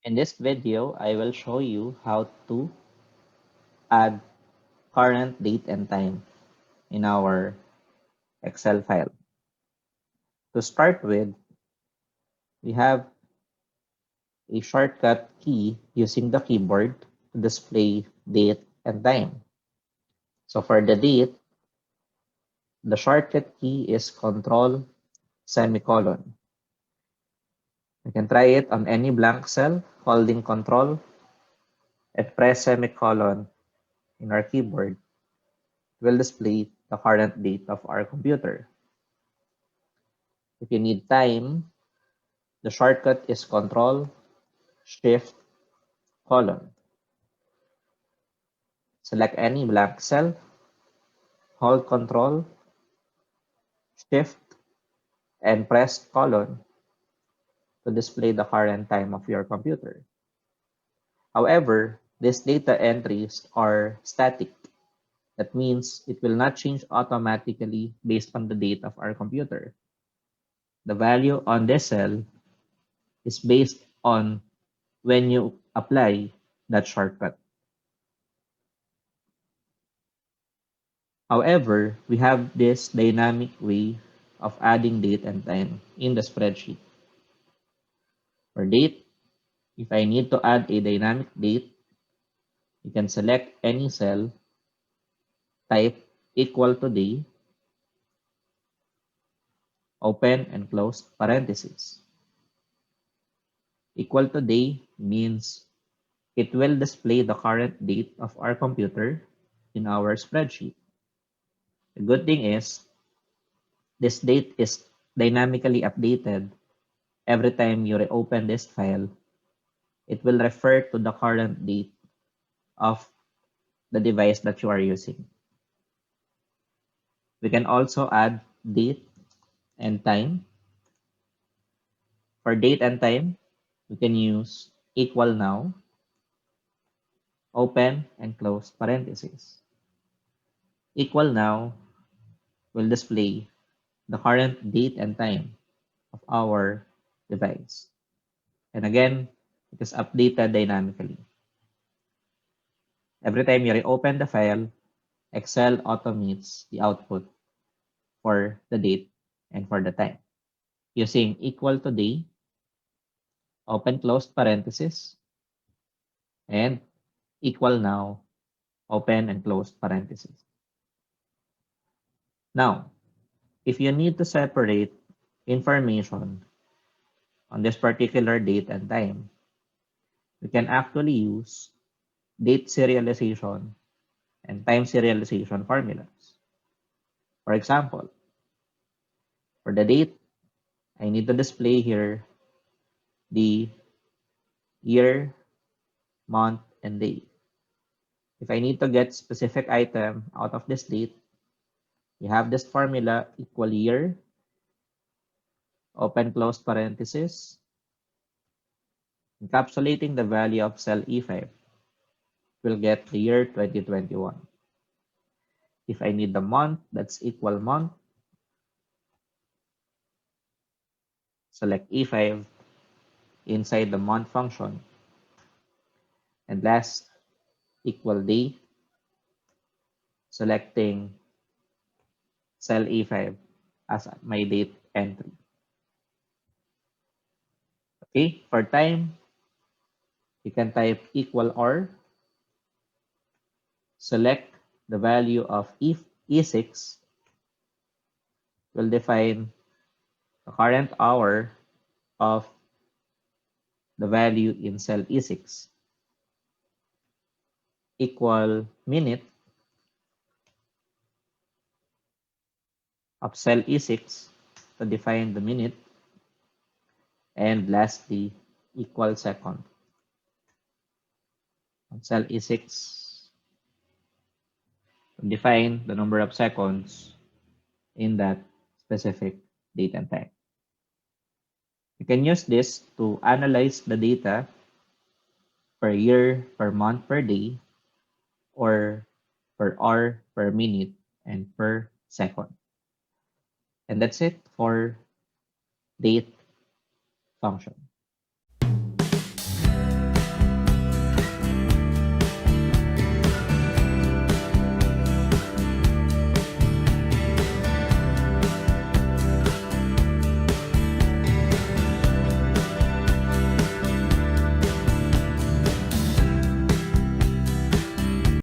In this video, I will show you how to add current date and time in our Excel file. To start with, we have a shortcut key using the keyboard to display date and time. So for the date, the shortcut key is Control semicolon. You can try it on any blank cell, holding Control and press semicolon in our keyboard. It will display the current date of our computer. If you need time, the shortcut is Control Shift colon. Select any blank cell, hold Control Shift and press colon to display the current time of your computer. However, these data entries are static. That means it will not change automatically based on the date of our computer. The value on this cell is based on when you apply that shortcut. However, we have this dynamic way of adding date and time in the spreadsheet. For date, if I need to add a dynamic date, you can select any cell, type equal to day, open and close parentheses. Equal to day means it will display the current date of our computer in our spreadsheet. The good thing is this date is dynamically updated every time you reopen this file. It will refer to the current date of the device that you are using. We can also add date and time. For date and time, we can use equal now, open and close parentheses. Equal now will display the current date and time of our device. And again, it is updated dynamically. Every time you reopen the file, Excel automates the output for the date and for the time. Using equal to day, open closed parenthesis, and equal now, open and closed parenthesis. Now, if you need to separate information on this particular date and time, we can actually use date serialization and time serialization formulas. For example, for the date, I need to display here the year, month, and day. If I need to get specific item out of this date, you have this formula equal year, open close parenthesis, encapsulating the value of cell E5. We'll get the year 2021. If I need the month, that's equal month. Select E5 inside the month function. And last, equal day, selecting cell E5 as my date entry. Okay, for time, you can type equal or, select the value of E6, will define the current hour of the value in cell E6. Equal minute of cell E6 to define the minute. And lastly, equal second. On cell E6, define the number of seconds in that specific date and time. You can use this to analyze the data per year, per month, per day, or per hour, per minute, and per second. And that's it for date function.